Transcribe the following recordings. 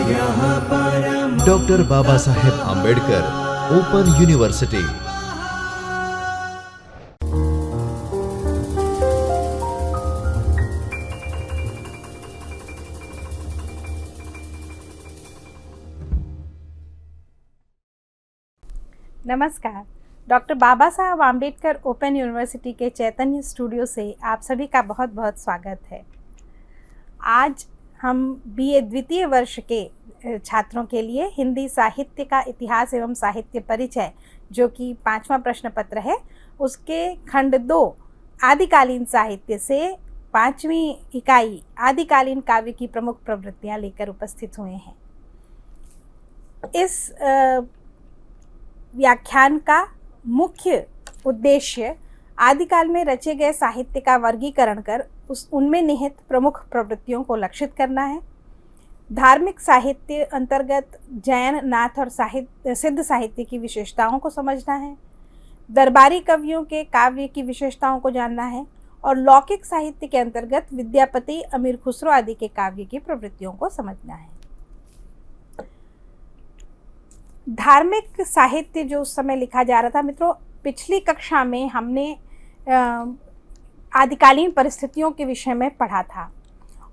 Doctor Baba Saheb Ambedkar open university. नमस्कार। Doctor बाबा Saheb Ambedkar open university के चैतन्य studio से आप सभी का बहुत बहुत स्वागत है। आज हम बीए द्वितीय वर्ष के छात्रों के लिए हिंदी साहित्य का इतिहास एवं साहित्य परिचय, जो कि 5वां प्रश्न पत्र है, उसके खंड 2 आदिकालीन साहित्य से 5वीं इकाई आदिकालीन काव्य की प्रमुख प्रवृत्तियां लेकर उपस्थित हुए हैं। इस व्याख्यान का मुख्य उद्देश्य आदिकाल में रचे गए साहित्य का वर्गीकरण कर उनमें निहित प्रमुख प्रवृत्तियों को लक्षित करना है। धार्मिक साहित्य अंतर्गत जैन, नाथ और सिद्ध साहित्य की विशेषताओं को समझना है। दरबारी कवियों के काव्य की विशेषताओं को जानना है और लौकिक साहित्य के अंतर्गत विद्यापति, अमीर खुसरो आदि के काव्य की प्रवृत्तियों को समझना है। धार्मिक साहित्य जो उस समय लिखा जा रहा था, मित्रों, पिछली कक्षा में हमने आदिकालीन परिस्थितियों के विषय में पढ़ा था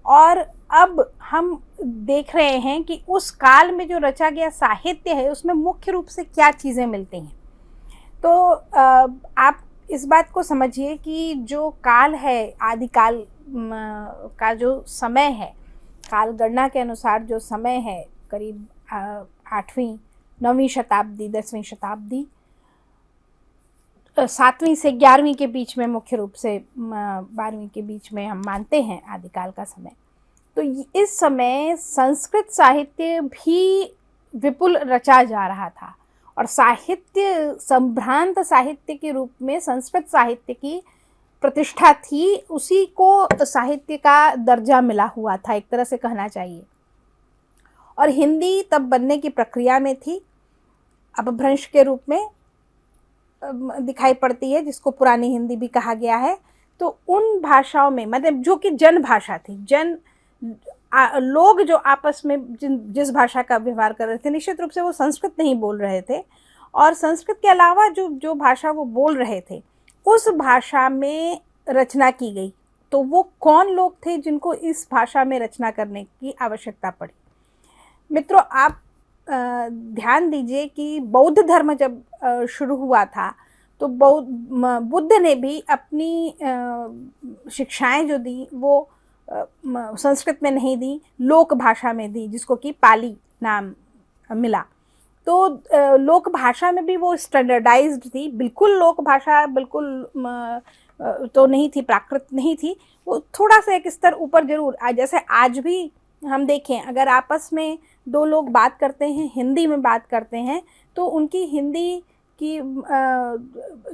और अब हम देख रहे हैं कि उस काल में जो रचा गया साहित्य है उसमें मुख्य रूप से क्या चीज़ें मिलती हैं। तो आप इस बात को समझिए कि जो काल है, आदिकाल का जो समय है, काल गणना के अनुसार जो समय है, करीब 8वीं 9वीं शताब्दी, 10वीं शताब्दी, 7वीं से 11वीं के बीच में, मुख्य रूप से 12वीं के बीच में हम मानते हैं आदिकाल का समय। तो इस समय संस्कृत साहित्य भी विपुल रचा जा रहा था और साहित्य, संभ्रांत साहित्य के रूप में संस्कृत साहित्य की प्रतिष्ठा थी, उसी को साहित्य का दर्जा मिला हुआ था, एक तरह से कहना चाहिए। और हिंदी तब बनने की प्रक्रिया में थी, अपभ्रंश के रूप में दिखाई पड़ती है, जिसको पुरानी हिंदी भी कहा गया है। तो उन भाषाओं में, मतलब जो कि जन भाषा थी, लोग जो आपस में जिस भाषा का व्यवहार कर रहे थे, निश्चित रूप से वो संस्कृत नहीं बोल रहे थे और संस्कृत के अलावा जो भाषा वो बोल रहे थे उस भाषा में रचना की गई। तो वो कौन लोग थे जिनको इस भाषा में रचना करने की आवश्यकता पड़ी? मित्रों, आप ध्यान दीजिए कि बौद्ध धर्म जब शुरू हुआ था तो बुद्ध ने भी अपनी शिक्षाएं जो दी वो संस्कृत में नहीं दी, लोक भाषा में दी, जिसको कि पाली नाम मिला। तो लोक भाषा में भी वो स्टैंडर्डाइज्ड थी, बिल्कुल लोक भाषा बिल्कुल तो नहीं थी, प्राकृत नहीं थी, वो थोड़ा सा एक स्तर ऊपर जरूर। जैसे आज भी हम देखें, अगर आपस में 2 लोग बात करते हैं, हिंदी में बात करते हैं, तो उनकी हिंदी की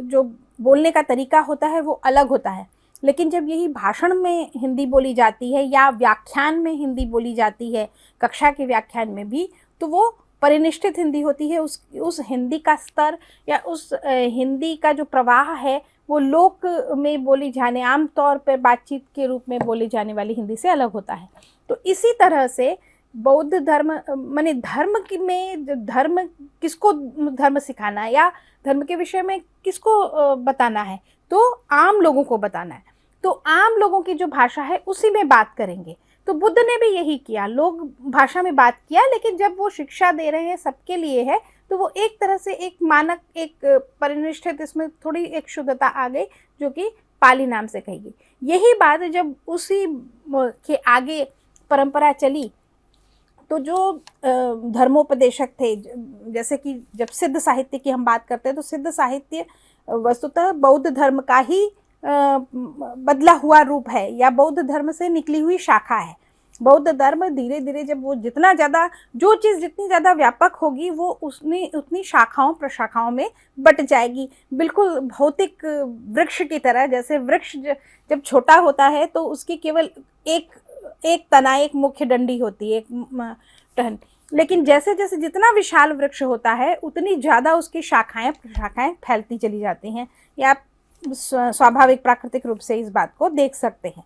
जो बोलने का तरीका होता है वो अलग होता है। लेकिन जब यही भाषण में हिंदी बोली जाती है या व्याख्यान में हिंदी बोली जाती है, कक्षा के व्याख्यान में भी, तो वो परिनिष्ठित हिंदी होती है। उस हिंदी का स्तर या उस हिंदी का जो प्रवाह है वो लोक में बोली जाने, आम तौर पर बातचीत के रूप में बोली जाने वाली हिंदी से अलग होता है। तो इसी तरह से बौद्ध धर्म, माने धर्म में धर्म किसको धर्म सिखाना है या धर्म के विषय में किसको बताना है, तो आम लोगों को बताना है। तो आम लोगों की जो भाषा है उसी में बात करेंगे। तो बुद्ध ने भी यही किया, लोग भाषा में बात किया, लेकिन जब वो शिक्षा दे रहे हैं, सबके लिए है, तो वो एक तरह से एक मानक, एक परिनिष्ठित, इसमें थोड़ी एक शुद्धता आ गई जो कि पाली नाम से कही गई। यही बात जब उसी के आगे परंपरा चली तो जो धर्मोपदेशक थे, जैसे कि जब सिद्ध साहित्य की हम बात करते हैं तो सिद्ध साहित्य वस्तुतः बौद्ध धर्म का ही बदला हुआ रूप है या बौद्ध धर्म से निकली हुई शाखा है। बौद्ध धर्म धीरे धीरे जब वो जितना ज़्यादा, जो चीज़ जितनी ज़्यादा व्यापक होगी वो उतनी शाखाओं प्रशाखाओं में बट जाएगी, बिल्कुल भौतिक वृक्ष की तरह। जैसे वृक्ष जब छोटा होता है तो उसकी केवल एक तना, एक मुख्य डंडी होती है, एक टहन, लेकिन जैसे जैसे जितना विशाल वृक्ष होता है उतनी ज़्यादा उसकी शाखाएं प्रशाखाएं फैलती चली जाती हैं। या आप स्वाभाविक प्राकृतिक रूप से इस बात को देख सकते हैं।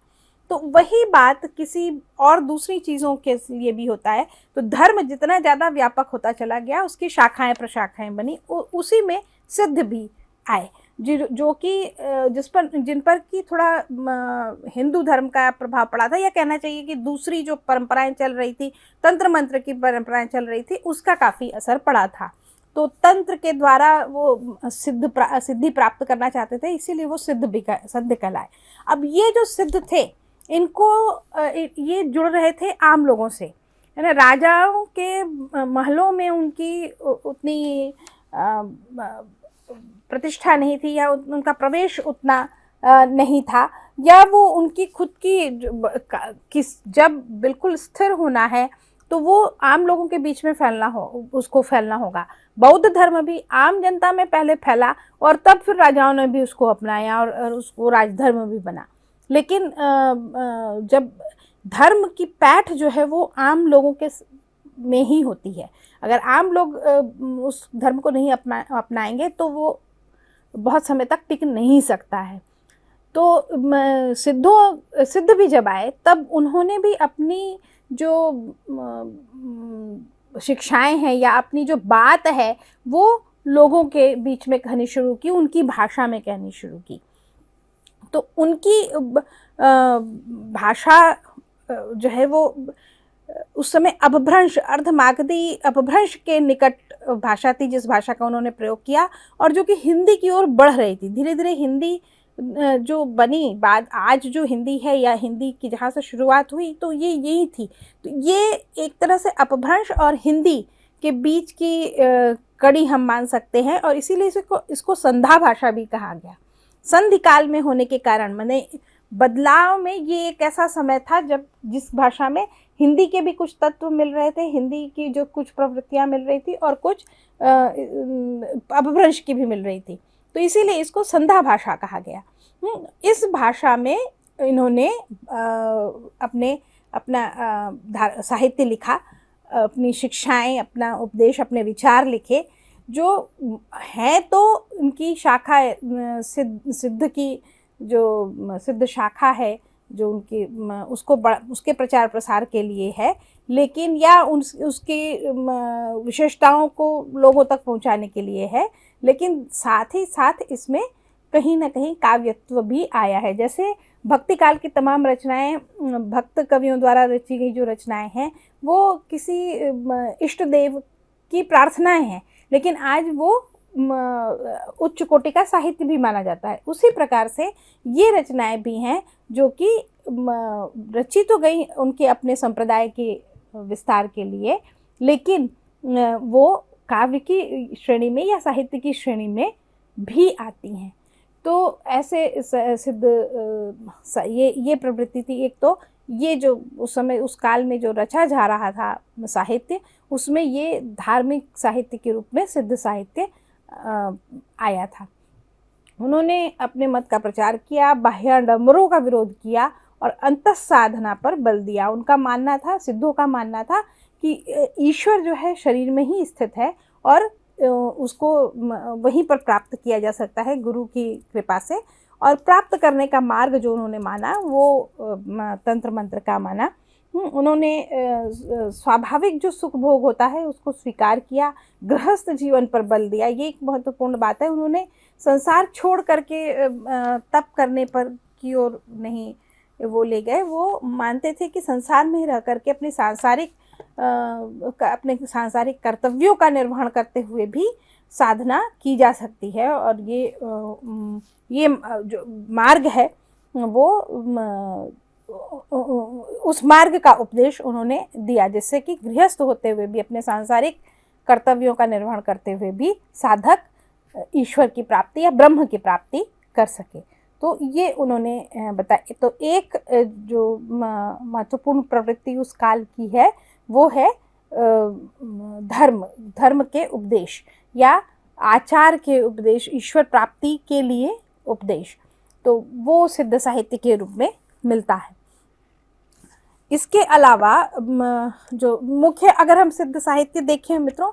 तो वही बात किसी और दूसरी चीज़ों के लिए भी होता है। तो धर्म जितना ज़्यादा व्यापक होता चला गया, उसकी शाखाएं प्रशाखाएं बनी, उसी में सिद्ध भी आए, जो कि जिन पर कि थोड़ा हिंदू धर्म का प्रभाव पड़ा था, या कहना चाहिए कि दूसरी जो परंपराएं चल रही थी, तंत्र मंत्र की परंपराएं चल रही थी, उसका काफ़ी असर पड़ा था। तो तंत्र के द्वारा वो सिद्धि प्राप्त करना चाहते थे, इसीलिए वो सिद्ध कहलाए। अब ये जो सिद्ध थे, इनको ये जुड़ रहे थे आम लोगों से, है ना। राजाओं के महलों में उनकी उतनी प्रतिष्ठा नहीं थी, या उनका प्रवेश उतना नहीं था, या वो उनकी खुद की जब बिल्कुल स्थिर होना है तो वो आम लोगों के बीच में उसको फैलना होगा। बौद्ध धर्म भी आम जनता में पहले फैला, और तब फिर राजाओं ने भी उसको अपनाया, और उसको राजधर्म भी बना। लेकिन जब धर्म की पैठ जो है वो आम लोगों के में ही होती है, अगर आम लोग उस धर्म को नहीं अपनाएंगे तो वो बहुत समय तक टिक नहीं सकता है। तो सिद्ध भी जब आए, तब उन्होंने भी अपनी जो शिक्षाएं हैं या अपनी जो बात है वो लोगों के बीच में कहनी शुरू की, उनकी भाषा में कहनी शुरू की। तो उनकी भाषा जो है वो उस समय अपभ्रंश, अर्धमागधी अपभ्रंश के निकट भाषा थी, जिस भाषा का उन्होंने प्रयोग किया, और जो कि हिंदी की ओर बढ़ रही थी। धीरे धीरे हिंदी जो बनी, बाद आज जो हिंदी है या हिंदी की जहाँ से शुरुआत हुई, तो ये यही थी। तो ये एक तरह से अपभ्रंश और हिंदी के बीच की कड़ी हम मान सकते हैं, और इसीलिए इसको संधा भाषा भी कहा गया। संधि काल में होने के कारण, माने बदलाव में, ये एक ऐसा समय था जब जिस भाषा में हिंदी के भी कुछ तत्व मिल रहे थे, हिंदी की जो कुछ प्रवृत्तियां मिल रही थी, और कुछ अपभ्रंश की भी मिल रही थी। तो इसीलिए इसको संधा भाषा कहा गया। इस भाषा में इन्होंने अपना साहित्य लिखा, अपनी शिक्षाएं, अपना उपदेश, अपने विचार लिखे, जो हैं तो उनकी शाखा सिद्ध की जो सिद्ध शाखा है, जो उनकी उसके प्रचार प्रसार के लिए है, लेकिन या उसकी विशेषताओं को लोगों तक पहुंचाने के लिए है, लेकिन साथ ही साथ इसमें कहीं ना कहीं काव्यत्व भी आया है। जैसे भक्ति काल की तमाम रचनाएं, भक्त कवियों द्वारा रची गई जो रचनाएं हैं, वो किसी इष्ट देव की प्रार्थनाएं हैं, लेकिन आज वो उच्च कोटि का साहित्य भी माना जाता है। उसी प्रकार से ये रचनाएं भी हैं जो कि रची तो गई उनके अपने संप्रदाय के विस्तार के लिए, लेकिन वो काव्य की श्रेणी में या साहित्य की श्रेणी में भी आती हैं। तो ऐसे सिद्ध ये प्रवृत्ति थी। एक तो ये जो उस समय उस काल में जो रचा जा रहा था साहित्य, उसमें ये धार्मिक साहित्य के रूप में सिद्ध साहित्य आया था। उन्होंने अपने मत का प्रचार किया, बाह्याडंबरों का विरोध किया और अंतस साधना पर बल दिया। उनका मानना था, सिद्धों का मानना था कि ईश्वर जो है शरीर में ही स्थित है और उसको वहीं पर प्राप्त किया जा सकता है गुरु की कृपा से, और प्राप्त करने का मार्ग जो उन्होंने माना वो तंत्र मंत्र का माना। उन्होंने स्वाभाविक जो सुख भोग होता है उसको स्वीकार किया, गृहस्थ जीवन पर बल दिया। ये एक महत्वपूर्ण बात है। उन्होंने संसार छोड़ करके तप करने पर की ओर नहीं वो ले गए। वो मानते थे कि संसार में रह करके अपने सांसारिक कर्तव्यों का निर्वहन करते हुए भी साधना की जा सकती है, और ये जो मार्ग है वो उस मार्ग का उपदेश उन्होंने दिया, जिससे कि गृहस्थ होते हुए भी, अपने सांसारिक कर्तव्यों का निर्वहन करते हुए भी साधक ईश्वर की प्राप्ति या ब्रह्म की प्राप्ति कर सके। तो ये उन्होंने बताया। तो एक जो महत्वपूर्ण प्रवृत्ति उस काल की है वो है धर्म के उपदेश या आचार के उपदेश, ईश्वर प्राप्ति के लिए उपदेश। तो वो सिद्ध साहित्य के रूप में मिलता है। इसके अलावा जो मुख्य, अगर हम सिद्ध साहित्य देखें मित्रों,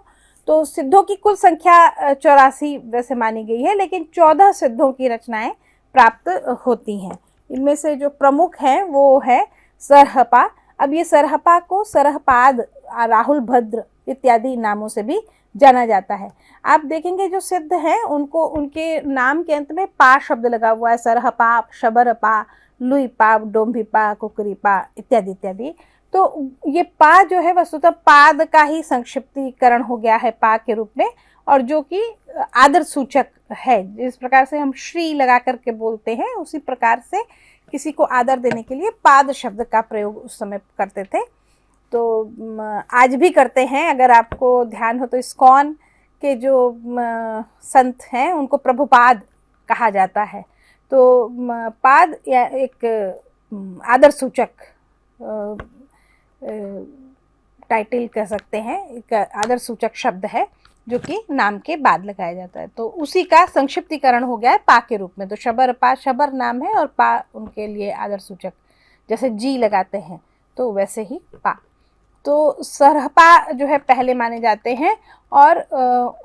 तो सिद्धों की कुल संख्या 84 वैसे मानी गई है, लेकिन 14 सिद्धों की रचनाएं प्राप्त होती हैं। इनमें से जो प्रमुख हैं वो है सरहपा। अब ये सरहपा को सरहपाद, राहुल भद्र इत्यादि नामों से भी जाना जाता है। आप देखेंगे जो सिद्ध हैं उनको उनके नाम के अंत में पा शब्द लगा हुआ है। सरहपा, शबरपा, लुईपा, डोम्भिपा, कुकरीपा इत्यादि इत्यादि। तो ये पा जो है वस्तुतः पाद का ही संक्षिप्तीकरण हो गया है पा के रूप में, और जो कि आदर सूचक है। जिस प्रकार से हम श्री लगा करके बोलते हैं उसी प्रकार से किसी को आदर देने के लिए पाद शब्द का प्रयोग उस समय करते थे। तो आज भी करते हैं। अगर आपको ध्यान हो तो इस्कॉन के जो संत हैं उनको प्रभुपाद कहा जाता है। तो पाद या एक आदर सूचक टाइटल कह सकते हैं, एक आदर सूचक शब्द है जो कि नाम के बाद लगाया जाता है। तो उसी का संक्षिप्तीकरण हो गया है पा के रूप में। तो शबर पा, शबर नाम है और पा उनके लिए आदर सूचक, जैसे जी लगाते हैं तो वैसे ही पा। तो सरहपा जो है पहले माने जाते हैं और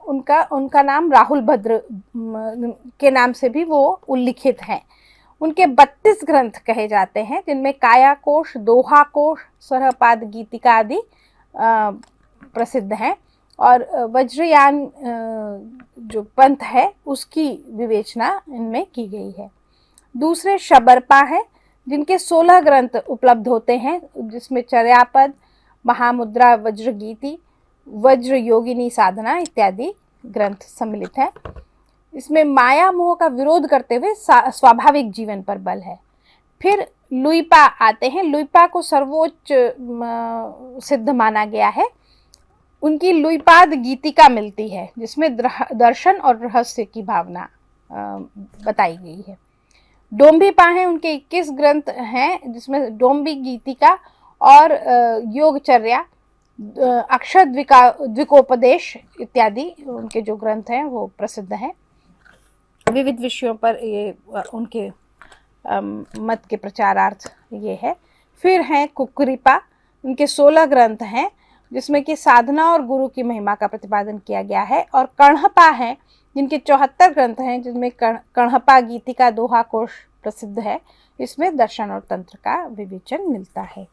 उनका नाम राहुल भद्र के नाम से भी वो उल्लिखित हैं। उनके 32 ग्रंथ कहे जाते हैं जिनमें काया कोश, दोहा कोश, सरहपाद गीतिका आदि प्रसिद्ध हैं। और वज्रयान जो पंथ है उसकी विवेचना इनमें की गई है। दूसरे शबरपा हैं जिनके 16 ग्रंथ उपलब्ध होते हैं, जिसमें चर्यापद, महामुद्रा, वज्रगीति, वज्र योगिनी साधना इत्यादि ग्रंथ सम्मिलित हैं। इसमें माया मोह का विरोध करते हुए स्वाभाविक जीवन पर बल है। फिर लुईपा आते हैं। लुईपा को सर्वोच्च सिद्ध माना गया है। उनकी लुईपाद गीतिका मिलती है जिसमें दर्शन और रहस्य की भावना बताई गई है। डोम्भिपा हैं, उनके 21 ग्रंथ हैं जिसमें डोम्बी गीतिका और योगचर्या, अक्षर द्विकोपदेश इत्यादि उनके जो ग्रंथ हैं वो प्रसिद्ध हैं। विविध विषयों पर ये उनके मत के प्रचारार्थ ये है। फिर हैं कुकरीपा, उनके 16 ग्रंथ हैं जिसमें कि साधना और गुरु की महिमा का प्रतिपादन किया गया है। और कण्हपा हैं जिनके 74 ग्रंथ हैं जिनमें कण्हपा गीतिका, दोहा कोश प्रसिद्ध है। इसमें दर्शन और तंत्र का विवेचन मिलता है।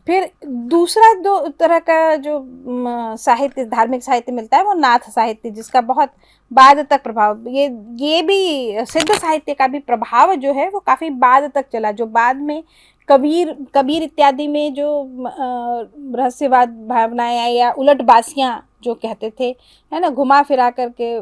फिर दूसरा दो तरह का जो साहित्य, धार्मिक साहित्य मिलता है वो नाथ साहित्य, जिसका बहुत बाद तक प्रभाव, ये भी सिद्ध साहित्य का भी प्रभाव जो है वो काफ़ी बाद तक चला। जो बाद में कबीर इत्यादि में जो रहस्यवाद भावनाएं आई या उलट बासियां जो कहते थे, है ना, घुमा फिरा करके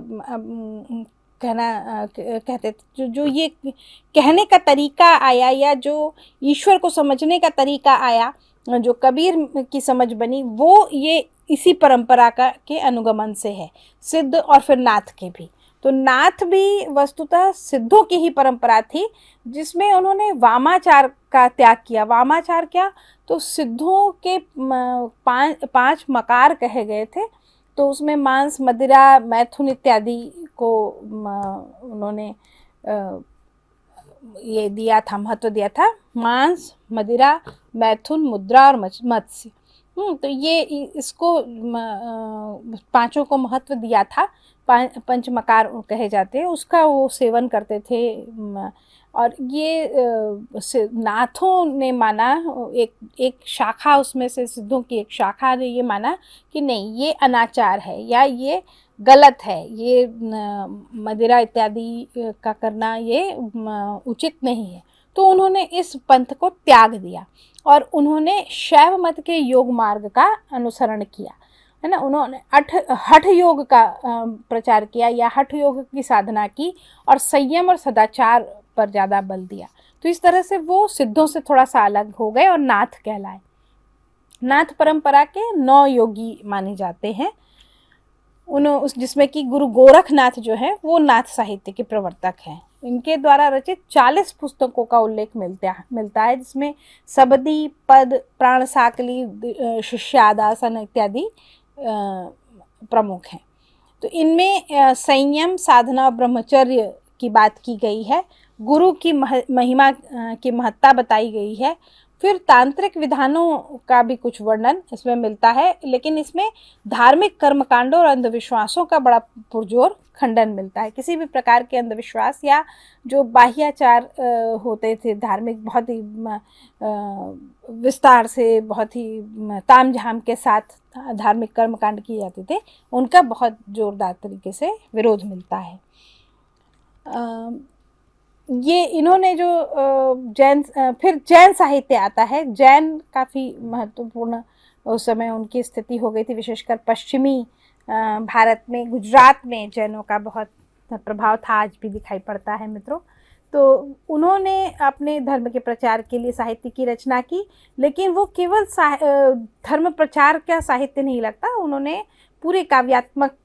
कहते थे, जो ये कहने का तरीका आया या जो ईश्वर को समझने का तरीका आया, जो कबीर की समझ बनी, वो ये इसी परंपरा के अनुगमन से है, सिद्ध और फिर नाथ के भी। तो नाथ भी वस्तुतः सिद्धों की ही परंपरा थी जिसमें उन्होंने वामाचार का त्याग किया। वामाचार क्या, तो सिद्धों के 5 मकार कहे गए थे। तो उसमें मांस, मदिरा, मैथुन इत्यादि को उन्होंने ये दिया था, महत्व दिया था। मांस, मदिरा, मैथुन, मुद्रा और मत्स्य। तो ये इसको 5 को महत्व दिया था। 5 मकार कहे जाते हैं, उसका वो सेवन करते थे। और ये नाथों ने माना, एक शाखा उसमें से, सिद्धों की एक शाखा ने ये माना कि नहीं, ये अनाचार है या ये गलत है, ये मदिरा इत्यादि का करना ये उचित नहीं है। तो उन्होंने इस पंथ को त्याग दिया और उन्होंने शैव मत के योग मार्ग का अनुसरण किया, है ना। उन्होंने हठ योग का प्रचार किया या हठ योग की साधना की और संयम और सदाचार पर ज़्यादा बल दिया। तो इस तरह से वो सिद्धों से थोड़ा सा अलग हो गए और नाथ कहलाए। नाथ परंपरा के 9 योगी माने जाते हैं। जिसमें कि गुरु गोरखनाथ जो है वो नाथ साहित्य के प्रवर्तक हैं। इनके द्वारा रचित 40 पुस्तकों का उल्लेख मिलता है जिसमें सबदी, पद, प्राण साकली, शिष्यादासन इत्यादि प्रमुख हैं। तो इनमें संयम, साधना और ब्रह्मचर्य की बात की गई है। गुरु की महिमा की महत्ता बताई गई है। फिर तांत्रिक विधानों का भी कुछ वर्णन इसमें मिलता है, लेकिन इसमें धार्मिक कर्मकांडों और अंधविश्वासों का बड़ा पुरजोर खंडन मिलता है। किसी भी प्रकार के अंधविश्वास या जो बाह्याचार होते थे धार्मिक, बहुत ही विस्तार से, बहुत ही तामझाम के साथ धार्मिक कर्मकांड किए जाते थे, उनका बहुत जोरदार तरीके से विरोध मिलता है। ये इन्होंने जो फिर जैन साहित्य आता है। जैन काफ़ी महत्वपूर्ण उस समय उनकी स्थिति हो गई थी, विशेषकर पश्चिमी भारत में, गुजरात में जैनों का बहुत प्रभाव था, आज भी दिखाई पड़ता है मित्रों। तो उन्होंने अपने धर्म के प्रचार के लिए साहित्य की रचना की, लेकिन वो केवल धर्म प्रचार का साहित्य नहीं लगता, उन्होंने पूरे काव्यात्मक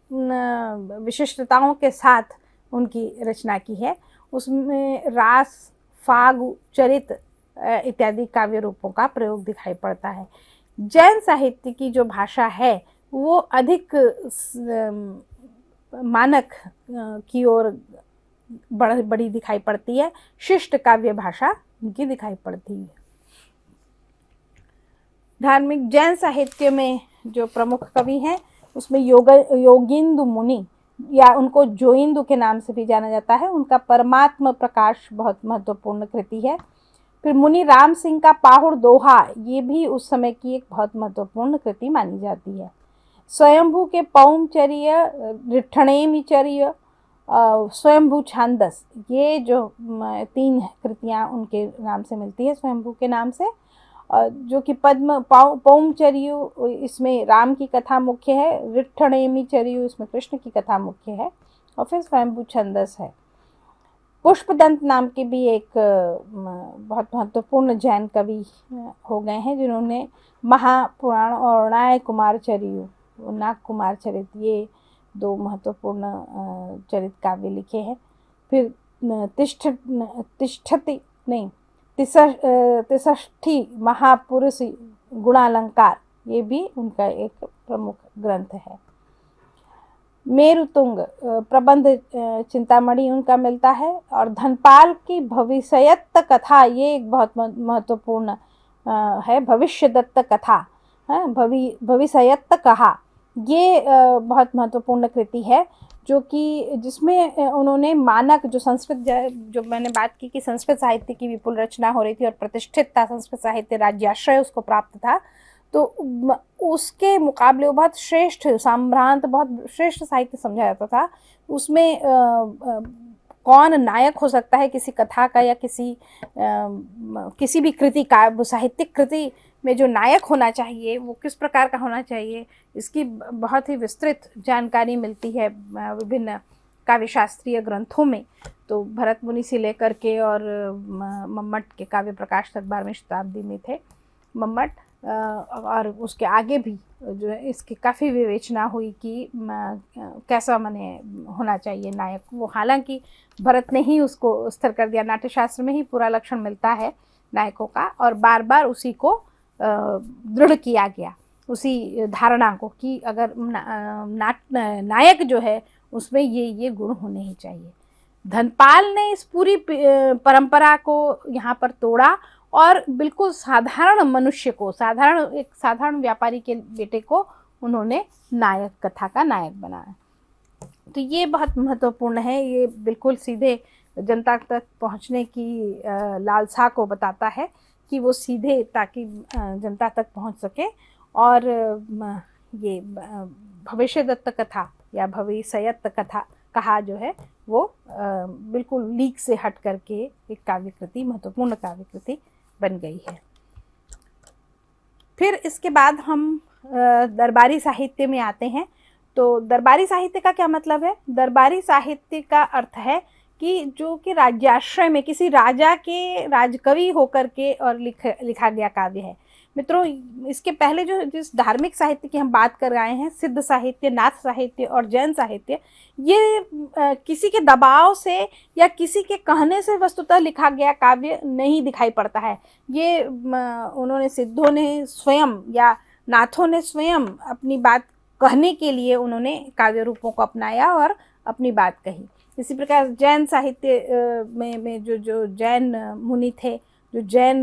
विशिष्टताओं के साथ उनकी रचना की है। उसमें रास, फाग, चरित इत्यादि काव्य रूपों का प्रयोग दिखाई पड़ता है। जैन साहित्य की जो भाषा है वो अधिक मानक की ओर बड़ी दिखाई पड़ती है, शिष्ट काव्य भाषा उनकी दिखाई पड़ती है। धार्मिक जैन साहित्य में जो प्रमुख कवि हैं उसमें योगींदु मुनि, या उनको जोइंदु के नाम से भी जाना जाता है, उनका परमात्म प्रकाश बहुत महत्वपूर्ण कृति है। फिर मुनि राम सिंह का पाहुड़ दोहा, ये भी उस समय की एक बहुत महत्वपूर्ण कृति मानी जाती है। स्वयंभू के पौमचर्य, रिठणेमिचर्य, स्वयंभू छांदस, ये जो 3 कृतियाँ उनके नाम से मिलती है, स्वयंभू के नाम से, जो कि पद्म पौमचर्यु, इसमें राम की कथा मुख्य है, रिठणेमिचर्यु इसमें कृष्ण की कथा मुख्य है, और फिर स्वयंभू छंदस है। पुष्पदंत नाम के भी एक बहुत महत्वपूर्ण जैन कवि हो गए हैं, जिन्होंने महापुराण और नाग कुमार चरित, ये 2 महत्वपूर्ण चरित काव्य लिखे हैं। फिर तिष्ठति महापुरुष गुणालंकार, ये भी उनका एक प्रमुख ग्रंथ है। मेरुतुंग प्रबंध चिंतामणि उनका मिलता है, और धनपाल की भविष्यत कथा, ये एक बहुत महत्वपूर्ण है, भविष्यदत्त कथा, भविष्यत कहा, ये बहुत महत्वपूर्ण कृति है, जो कि जिसमें उन्होंने मानक जो संस्कृत, जो मैंने बात की कि संस्कृत साहित्य की विपुल रचना हो रही थी और प्रतिष्ठित था संस्कृत साहित्य, राज्याश्रय उसको प्राप्त था, तो उसके मुकाबले वो बहुत श्रेष्ठ, साम्रांत, बहुत श्रेष्ठ साहित्य समझा जाता था। उसमें कौन नायक हो सकता है किसी कथा का, या किसी भी कृति का, साहित्यिक कृति में जो नायक होना चाहिए वो किस प्रकार का होना चाहिए, इसकी बहुत ही विस्तृत जानकारी मिलती है विभिन्न काव्य शास्त्रीय ग्रंथों में। तो भरत मुनि से लेकर के, और मम्मट के काव्य प्रकाश तक 12वीं शताब्दी में थे मम्मट, और उसके आगे भी जो है इसकी काफ़ी विवेचना हुई कि कैसा मने होना चाहिए नायक वो। हालांकि भरत ने ही उसको स्थिर कर दिया, नाट्यशास्त्र में ही पूरा लक्षण मिलता है नायकों का, और बार बार उसी को दृढ़ किया गया, उसी धारणा को, कि अगर नायक जो है उसमें ये गुण होने ही चाहिए। धनपाल ने इस पूरी परंपरा को यहाँ पर तोड़ा, और बिल्कुल साधारण मनुष्य को, एक साधारण व्यापारी के बेटे को उन्होंने नायक, कथा का नायक बनाया। तो ये बहुत महत्वपूर्ण है, ये बिल्कुल सीधे जनता तक पहुँचने की लालसा को बताता है, कि वो सीधे, ताकि जनता तक पहुँच सके। और ये भविष्यदत्त कथा या भविष्यत कथा कहा जो है वो बिल्कुल लीक से हट करके एक काव्य कृति, महत्वपूर्ण काव्य कृति बन गई है। फिर इसके बाद हम दरबारी साहित्य में आते हैं। तो दरबारी साहित्य का क्या मतलब है? दरबारी साहित्य का अर्थ है कि जो कि राज्याश्रय में किसी राजा के राजकवि होकर के और लिखा गया काव्य है। मित्रों, इसके पहले जिस धार्मिक साहित्य की हम बात कर रहे हैं, सिद्ध साहित्य, नाथ साहित्य और जैन साहित्य, ये किसी के दबाव से या किसी के कहने से वस्तुतः लिखा गया काव्य नहीं दिखाई पड़ता है। ये उन्होंने, सिद्धों ने स्वयं या नाथों ने स्वयं अपनी बात कहने के लिए उन्होंने काव्य रूपों को अपनाया और अपनी बात कही। इसी प्रकार जैन साहित्य में जो जैन मुनि थे, जो जैन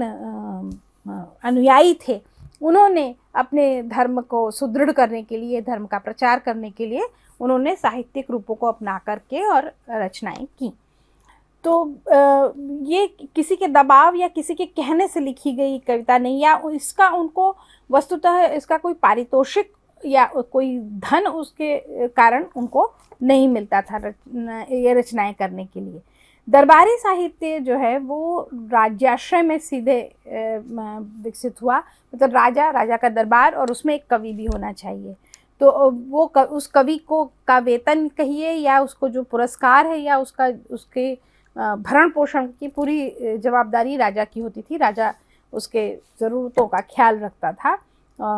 अनुयायी थे, उन्होंने अपने धर्म को सुदृढ़ करने के लिए, धर्म का प्रचार करने के लिए उन्होंने साहित्यिक रूपों को अपना करके और रचनाएं की। तो ये किसी के दबाव या किसी के कहने से लिखी गई कविता नहीं, या इसका उनको वस्तुतः इसका कोई पारितोषिक या कोई धन उसके कारण उनको नहीं मिलता था ये रचनाएं करने के लिए। दरबारी साहित्य जो है वो राज्याश्रय में सीधे विकसित हुआ, मतलब राजा का दरबार और उसमें एक कवि भी होना चाहिए। तो वो उस कवि को का वेतन कहिए या उसको जो पुरस्कार है या उसके भरण पोषण की पूरी जवाबदारी राजा की होती थी। राजा उसके ज़रूरतों का ख्याल रखता था,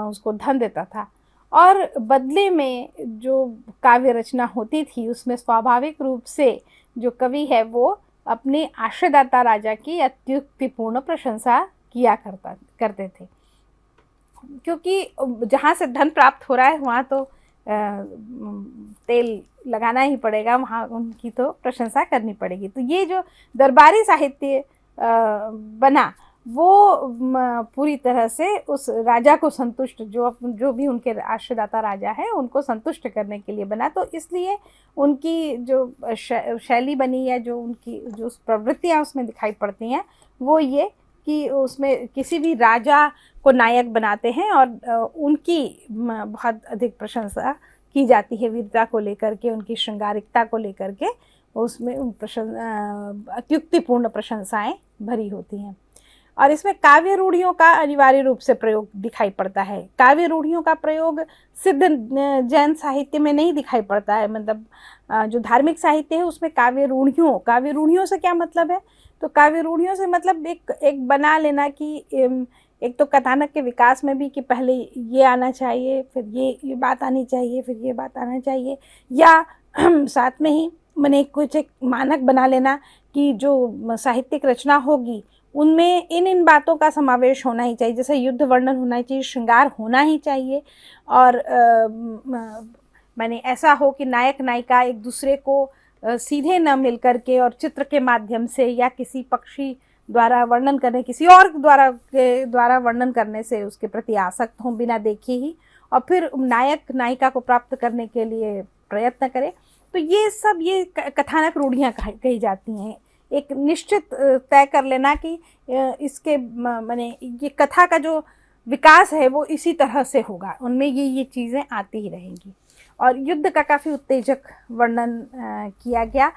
उसको धन देता था, और बदले में जो काव्य रचना होती थी उसमें स्वाभाविक रूप से जो कवि है वो अपने आश्रयदाता राजा की अत्युक्तिपूर्ण प्रशंसा किया करते थे, क्योंकि जहाँ से धन प्राप्त हो रहा है वहाँ तो तेल लगाना ही पड़ेगा, वहाँ उनकी तो प्रशंसा करनी पड़ेगी। तो ये जो दरबारी साहित्य बना वो पूरी तरह से उस राजा को संतुष्ट, जो भी उनके आश्रयदाता राजा है उनको संतुष्ट करने के लिए बना। तो इसलिए उनकी जो शैली बनी है, जो उनकी जो प्रवृत्तियाँ उसमें दिखाई पड़ती हैं, वो ये कि उसमें किसी भी राजा को नायक बनाते हैं और उनकी बहुत अधिक प्रशंसा की जाती है, वीरता को लेकर के, उनकी श्रृंगारिकता को लेकर के उसमें अत्युक्तिपूर्ण प्रशंसाएं भरी होती हैं। और इसमें काव्य रूढ़ियों का अनिवार्य रूप से प्रयोग दिखाई पड़ता है। काव्य रूढ़ियों का प्रयोग सिद्ध जैन साहित्य में नहीं दिखाई पड़ता है, मतलब जो धार्मिक साहित्य है उसमें काव्य रूढ़ियों से क्या मतलब है, तो काव्य रूढ़ियों से मतलब एक बना लेना कि एक तो कथानक के विकास में भी कि पहले ये आना चाहिए, फिर ये बात आनी चाहिए, फिर ये बात आना चाहिए, या साथ में ही मैंने कुछ एक मानक बना लेना कि जो साहित्यिक रचना होगी उनमें इन बातों का समावेश होना ही चाहिए, जैसे युद्ध वर्णन होना चाहिए, श्रृंगार होना ही चाहिए, और माने ऐसा हो कि नायक नायिका एक दूसरे को सीधे न मिल करके और चित्र के माध्यम से या किसी पक्षी द्वारा वर्णन करने, किसी और द्वारा वर्णन करने से उसके प्रति आसक्त हों बिना देखे ही, और फिर नायक नायिका को प्राप्त करने के लिए प्रयत्न करें। तो ये सब ये कथानक रूढ़ियाँ कही जाती हैं। एक निश्चित तय कर लेना कि इसके माने ये कथा का जो विकास है वो इसी तरह से होगा, उनमें ये चीज़ें आती ही रहेंगी। और युद्ध का काफ़ी उत्तेजक वर्णन किया गया।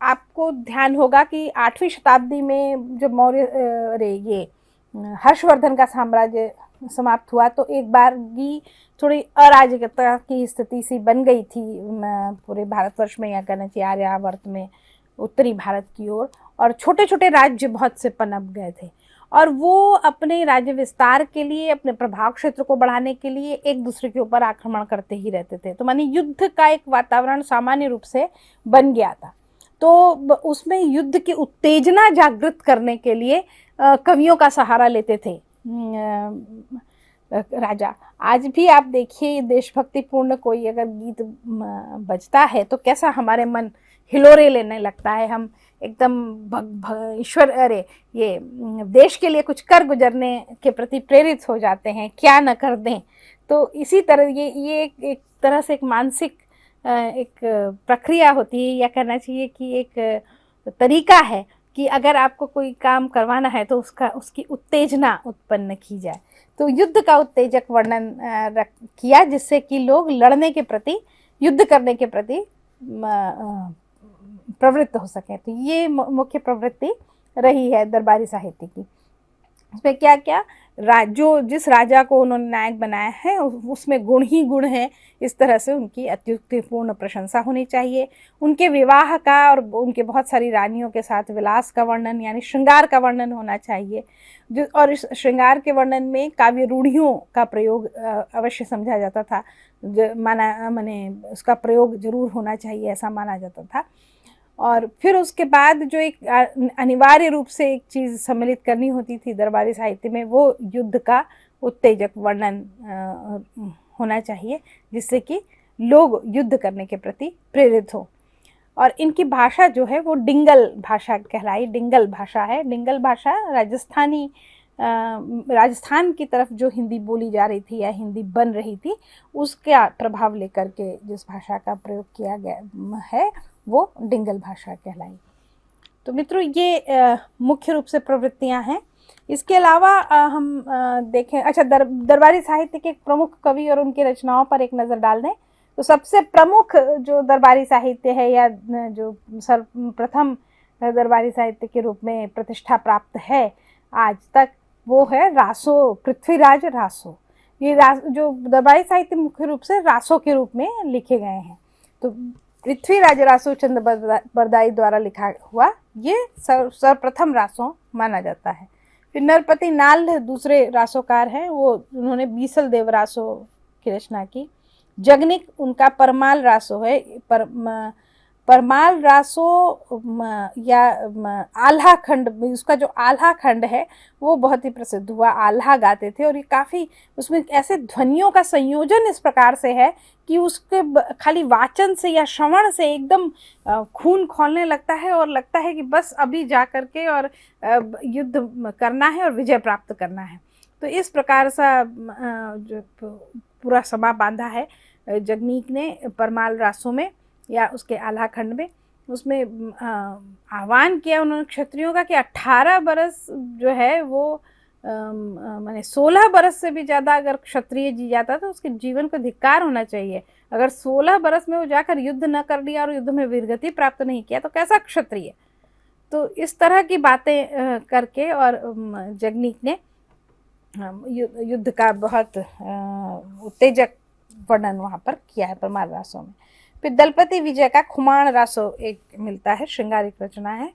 आपको ध्यान होगा कि 8वीं शताब्दी में जब ये हर्षवर्धन का साम्राज्य समाप्त हुआ तो एक बार की थोड़ी अराजकता की स्थिति सी बन गई थी पूरे भारतवर्ष में, या कहना चाहिए आर्यावर्त में, उत्तरी भारत की ओर, और छोटे छोटे राज्य बहुत से पनप गए थे, और वो अपने राज्य विस्तार के लिए, अपने प्रभाव क्षेत्र को बढ़ाने के लिए एक दूसरे के ऊपर आक्रमण करते ही रहते थे। तो मानी युद्ध का एक वातावरण सामान्य रूप से बन गया था। तो उसमें युद्ध की उत्तेजना जागृत करने के लिए कवियों का सहारा लेते थे राजा। आज भी आप देखिए देशभक्तिपूर्ण कोई अगर गीत बजता है तो कैसा हमारे मन हिलोरे लेने लगता है, हम एकदम ईश्वर अरे ये देश के लिए कुछ कर गुजरने के प्रति प्रेरित हो जाते हैं, क्या न कर दें। तो इसी तरह ये एक तरह से एक मानसिक एक प्रक्रिया होती है, या कहना चाहिए कि एक तरीका है कि अगर आपको कोई काम करवाना है तो उसकी उत्तेजना उत्पन्न की जाए। तो युद्ध का उत्तेजक वर्णन किया जिससे कि लोग लड़ने के प्रति, युद्ध करने के प्रति प्रवृत्त हो सके। तो ये मुख्य प्रवृत्ति रही है दरबारी साहित्य की। उसमें क्या क्या जिस राजा को उन्होंने नायक बनाया है उसमें गुण ही गुण है, इस तरह से उनकी अत्युक्तिपूर्ण प्रशंसा होनी चाहिए। उनके विवाह का और उनके बहुत सारी रानियों के साथ विलास का वर्णन यानी श्रृंगार का वर्णन होना चाहिए। और इस श्रृंगार के वर्णन में काव्य रूढ़ियों का प्रयोग अवश्य समझा जाता था, माने उसका प्रयोग जरूर होना चाहिए ऐसा माना जाता था। और फिर उसके बाद जो एक अनिवार्य रूप से एक चीज़ सम्मिलित करनी होती थी दरबारी साहित्य में, वो युद्ध का उत्तेजक वर्णन होना चाहिए जिससे कि लोग युद्ध करने के प्रति प्रेरित हों। और इनकी भाषा जो है वो डिंगल भाषा कहलाई, डिंगल भाषा है। डिंगल भाषा राजस्थानी राजस्थान की तरफ जो हिंदी बोली जा रही थी या हिंदी बन रही थी, उसका प्रभाव लेकर के जिस भाषा का प्रयोग किया गया है वो डिंगल भाषा कहलाई। तो मित्रों, ये मुख्य रूप से प्रवृत्तियां हैं। इसके अलावा हम देखें, अच्छा, दरबारी साहित्य के प्रमुख कवि और उनकी रचनाओं पर एक नज़र डाल दें तो सबसे प्रमुख जो दरबारी साहित्य है या जो सर्वप्रथम दरबारी साहित्य के रूप में प्रतिष्ठा प्राप्त है आज तक, वो है रासो, पृथ्वीराज रासो। ये जो दरबारी साहित्य मुख्य रूप से रासो के रूप में लिखे गए हैं। तो पृथ्वीराज रासो चंद बरदाई द्वारा लिखा हुआ ये सर्वप्रथम रासो माना जाता है। फिर नरपति नाल दूसरे रासोकार हैं, वो उन्होंने बीसल देव रासो की रचना की। जगनिक उनका परमाल रासो है। परमाल रासो या आल्हा खंड, उसका जो आल्हा खंड है वो बहुत ही प्रसिद्ध हुआ। आल्हा गाते थे और ये काफ़ी, उसमें ऐसे ध्वनियों का संयोजन इस प्रकार से है कि उसके खाली वाचन से या श्रवण से एकदम खून खौलने लगता है और लगता है कि बस अभी जा कर के और युद्ध करना है और विजय प्राप्त करना है। तो इस प्रकार सा जो पूरा समा बांधा है जगनीक ने परमाल रासों में या उसके आल्हा खंड में। उसमें आह्वान किया उन्होंने क्षत्रियों का कि 18 बरस जो है वो माने 16 बरस से भी ज़्यादा अगर क्षत्रिय जी जाता तो उसके जीवन को धिक्कार होना चाहिए। अगर 16 बरस में वो जाकर युद्ध न कर लिया और युद्ध में वीरगति प्राप्त नहीं किया तो कैसा क्षत्रिय। तो इस तरह की बातें करके और जगनीक ने युद्ध का बहुत उत्तेजक वर्णन वहाँ पर किया है परमाल रासों में। फिर दलपति विजय का खुमाण रासो एक मिलता है, श्रृंगारिक रचना है।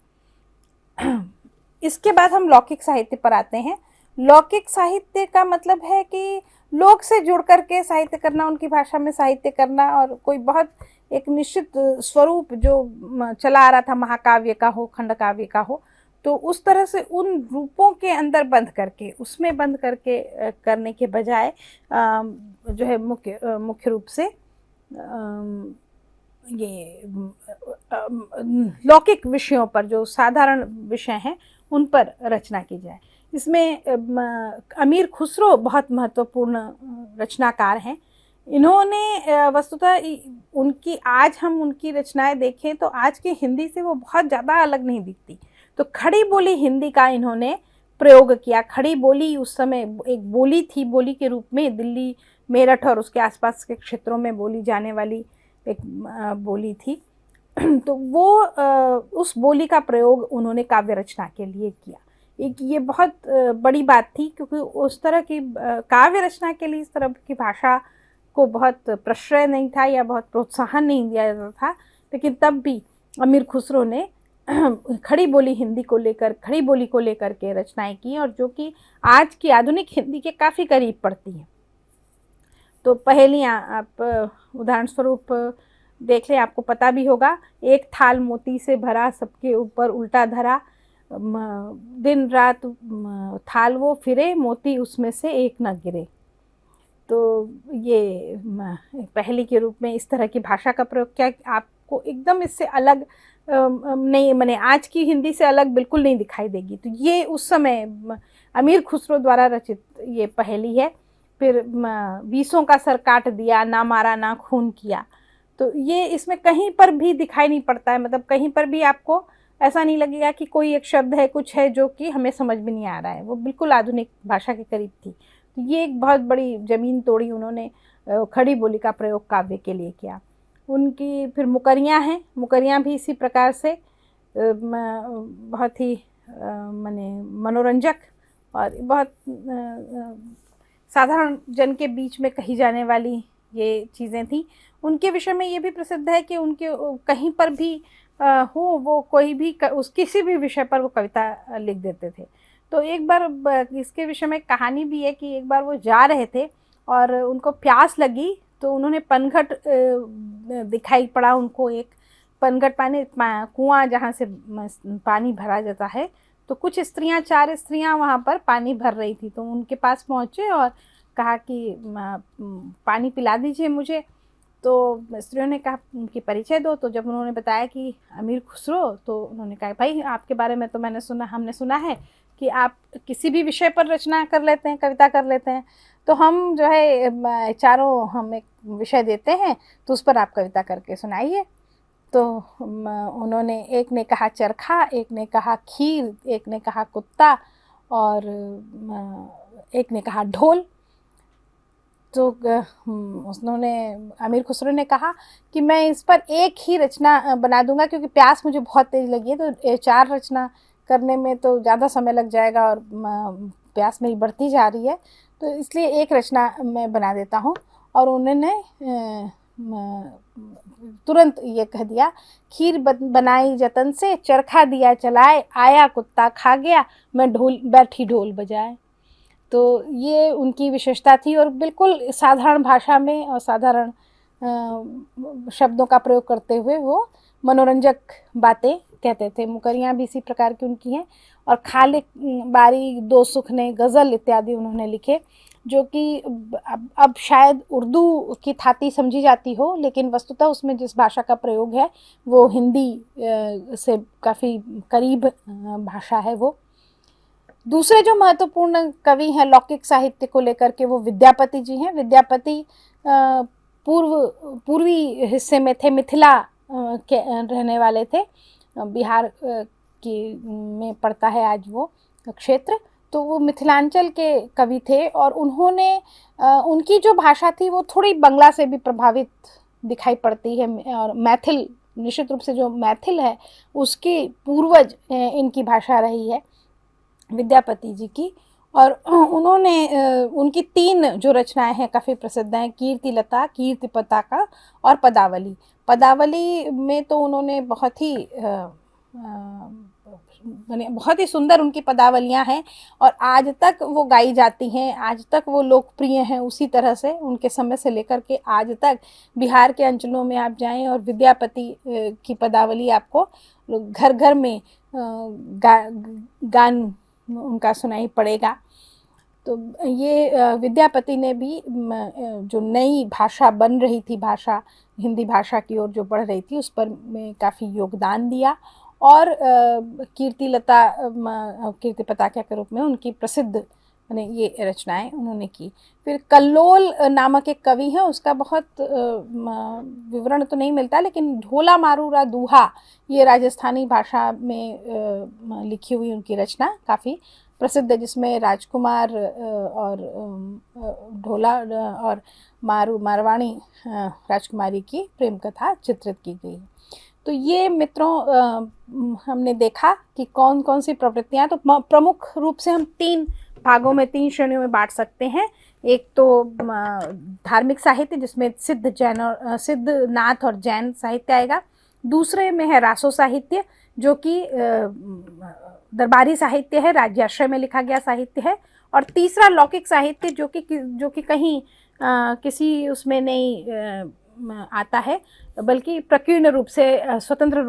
इसके बाद हम लौकिक साहित्य पर आते हैं। लौकिक साहित्य का मतलब है कि लोक से जुड़ करके साहित्य करना, उनकी भाषा में साहित्य करना, और कोई बहुत एक निश्चित स्वरूप जो चला आ रहा था महाकाव्य का हो, खंड काव्य का हो, तो उस तरह से उन रूपों के अंदर बंद करके, उसमें बंद करके करने के बजाय जो है मुख्य रूप से ये लौकिक विषयों पर, जो साधारण विषय हैं उन पर रचना की जाए। इसमें अमीर खुसरो बहुत महत्वपूर्ण रचनाकार हैं। इन्होंने वस्तुतः उनकी, आज हम उनकी रचनाएं देखें तो आज की हिंदी से वो बहुत ज़्यादा अलग नहीं दिखती। तो खड़ी बोली हिंदी का इन्होंने प्रयोग किया। खड़ी बोली उस समय एक बोली थी, बोली के रूप में दिल्ली, मेरठ और उसके आसपास के क्षेत्रों में बोली जाने वाली एक बोली थी। तो वो उस बोली का प्रयोग उन्होंने काव्य रचना के लिए किया। एक ये बहुत बड़ी बात थी, क्योंकि उस तरह की काव्य रचना के लिए इस तरह की भाषा को बहुत प्रश्रय नहीं था या बहुत प्रोत्साहन नहीं दिया जाता था। लेकिन तब भी अमीर खुसरो ने खड़ी बोली हिंदी को लेकर, खड़ी बोली को लेकर के रचनाएं की, और जो कि आज की आधुनिक हिंदी के काफ़ी करीब पड़ती हैं। तो पहेलियाँ आप उदाहरण स्वरूप देख लें, आपको पता भी होगा। एक थाल मोती से भरा, सबके ऊपर उल्टा धरा, दिन रात थाल वो फिरे, मोती उसमें से एक न गिरे। तो ये पहेली के रूप में इस तरह की भाषा का प्रयोग किया, आपको एकदम इससे अलग नहीं, माने आज की हिंदी से अलग बिल्कुल नहीं दिखाई देगी। तो ये उस समय अमीर खुसरो द्वारा रचित ये पहेली है। फिर बीसों का सर काट दिया, ना मारा ना खून किया। तो ये इसमें कहीं पर भी दिखाई नहीं पड़ता है, मतलब कहीं पर भी आपको ऐसा नहीं लगेगा कि कोई एक शब्द है, कुछ है जो कि हमें समझ में नहीं आ रहा है। वो बिल्कुल आधुनिक भाषा के करीब थी। तो ये एक बहुत बड़ी ज़मीन तोड़ी उन्होंने खड़ी बोली का प्रयोग काव्य के लिए किया। उनकी फिर मुकरियाँ हैं। मुकरियाँ भी इसी प्रकार से बहुत ही माने मनोरंजक और बहुत साधारण जन के बीच में कही जाने वाली ये चीज़ें थी। उनके विषय में ये भी प्रसिद्ध है कि उनके कहीं पर भी हो, वो कोई भी उस किसी भी विषय पर वो कविता लिख देते थे। तो एक बार इसके विषय में कहानी भी है कि एक बार वो जा रहे थे और उनको प्यास लगी, तो उन्होंने पनघट दिखाई पड़ा उनको, एक पनघट पानी कुआं जहाँ से पानी भरा जाता है। तो कुछ स्त्रियां, 4 स्त्रियां वहाँ पर पानी भर रही थी। तो उनके पास पहुँचे और कहा कि पानी पिला दीजिए मुझे। तो स्त्रियों ने कहा उनकी परिचय दो। तो जब उन्होंने बताया कि अमीर खुसरो, तो उन्होंने कहा भाई आपके बारे में तो हमने सुना है कि आप किसी भी विषय पर रचना कर लेते हैं, कविता कर लेते हैं। तो हम जो है चारों हम एक विषय देते हैं, तो उस पर आप कविता करके सुनाइए। तो उन्होंने, एक ने कहा चरखा, एक ने कहा खीर, एक ने कहा कुत्ता और एक ने कहा ढोल। तो उन्होंने, अमीर खुसरो ने कहा कि मैं इस पर एक ही रचना बना दूंगा, क्योंकि प्यास मुझे बहुत तेज़ लगी है, तो 4 रचना करने में तो ज़्यादा समय लग जाएगा और प्यास मेरी बढ़ती जा रही है, तो इसलिए एक रचना मैं बना देता हूँ। और उन्होंने तुरंत ये कह दिया, खीर बनाई जतन से, चरखा दिया चलाए, आया कुत्ता खा गया, मैं बैठी ढोल बजाए। तो ये उनकी विशेषता थी और बिल्कुल साधारण भाषा में और साधारण शब्दों का प्रयोग करते हुए वो मनोरंजक बातें कहते थे। मुकरियाँ भी इसी प्रकार की उनकी हैं। और खालिक बारी, दो सुख ने, गज़ल इत्यादि उन्होंने लिखे, जो कि अब शायद उर्दू की थाती समझी जाती हो, लेकिन वस्तुतः उसमें जिस भाषा का प्रयोग है वो हिंदी से काफ़ी करीब भाषा है वो। दूसरे जो महत्वपूर्ण कवि हैं लौकिक साहित्य को लेकर के, वो विद्यापति जी हैं। विद्यापति पूर्वी हिस्से में थे, मिथिला के रहने वाले थे, बिहार में पड़ता है आज वो क्षेत्र। तो वो मिथिलांचल के कवि थे और उन्होंने उनकी जो भाषा थी वो थोड़ी बंगला से भी प्रभावित दिखाई पड़ती है, और मैथिल, निश्चित रूप से जो मैथिल है उसकी पूर्वज इनकी भाषा रही है विद्यापति जी की। और उन्होंने, उनकी 3 जो रचनाएं हैं काफ़ी प्रसिद्ध हैं, कीर्तिलता, कीर्ति पताका और पदावली। पदावली में तो उन्होंने बहुत ही सुंदर उनकी पदावलियां हैं और आज तक वो गाई जाती हैं, आज तक वो लोकप्रिय हैं। उसी तरह से उनके समय से लेकर के आज तक बिहार के अंचलों में आप जाएं और विद्यापति की पदावली आपको घर घर में गान उनका सुनाई पड़ेगा। तो ये विद्यापति ने भी जो नई भाषा बन रही थी, भाषा हिंदी भाषा की ओर जो बढ़ रही थी, उस पर में काफ़ी योगदान दिया। और कीर्तिलता, कीर्ति पताका के रूप में उनकी प्रसिद्ध ये रचनाएं उन्होंने की। फिर कल्लोल नामक एक कवि है, उसका बहुत विवरण तो नहीं मिलता, लेकिन ढोला मारूरा दूहा, ये राजस्थानी भाषा में लिखी हुई उनकी रचना काफ़ी प्रसिद्ध है, जिसमें राजकुमार और ढोला और मारवाणी राजकुमारी की प्रेम कथा चित्रित की गई। तो ये मित्रों हमने देखा कि कौन कौन सी प्रवृत्तियाँ, तो प्रमुख रूप से हम 3 भागों में, 3 श्रेणियों में बांट सकते हैं। एक तो धार्मिक साहित्य, जिसमें सिद्ध नाथ और जैन साहित्य आएगा। दूसरे में है रासो साहित्य, जो कि दरबारी साहित्य है, राज्याश्रय में लिखा गया साहित्य है। और तीसरा लौकिक साहित्य, जो कि कहीं किसी उसमें नहीं आता है, बल्कि प्रकीर्ण रूप से, स्वतंत्र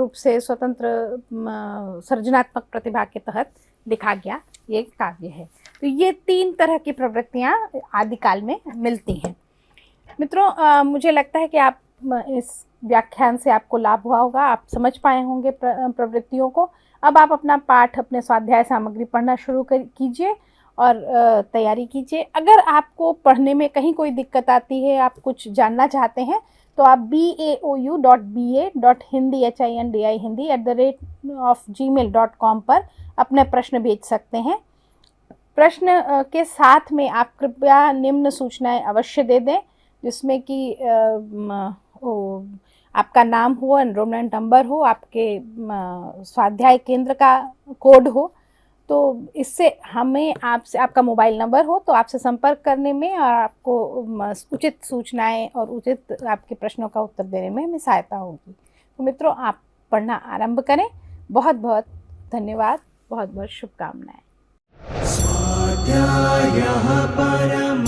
सृजनात्मक प्रतिभा के तहत लिखा गया ये काव्य है। तो ये 3 तरह की प्रवृत्तियाँ आदिकाल में मिलती हैं। मित्रों, मुझे लगता है कि आप इस व्याख्यान से आपको लाभ हुआ होगा, आप समझ पाए होंगे प्रवृत्तियों को। अब आप अपना पाठ, अपने स्वाध्याय सामग्री पढ़ना शुरू कीजिए और तैयारी कीजिए। अगर आपको पढ़ने में कहीं कोई दिक्कत आती है, आप कुछ जानना चाहते हैं, तो आप baou.ba.hindi@gmail.com पर अपने प्रश्न भेज सकते हैं। प्रश्न के साथ में आप कृपया निम्न सूचनाएं अवश्य दे दें, जिसमें कि आपका नाम हो, एनरोलमेंट नंबर हो, आपके स्वाध्याय केंद्र का कोड हो। तो इससे हमें आपसे, आपका मोबाइल नंबर हो, तो आपसे संपर्क करने में और आपको उचित सूचनाएं और उचित आपके प्रश्नों का उत्तर देने में हमें सहायता होगी। तो मित्रों, आप पढ़ना आरंभ करें। बहुत बहुत धन्यवाद, बहुत बहुत शुभकामनाएं। स्वाध्यायः परमं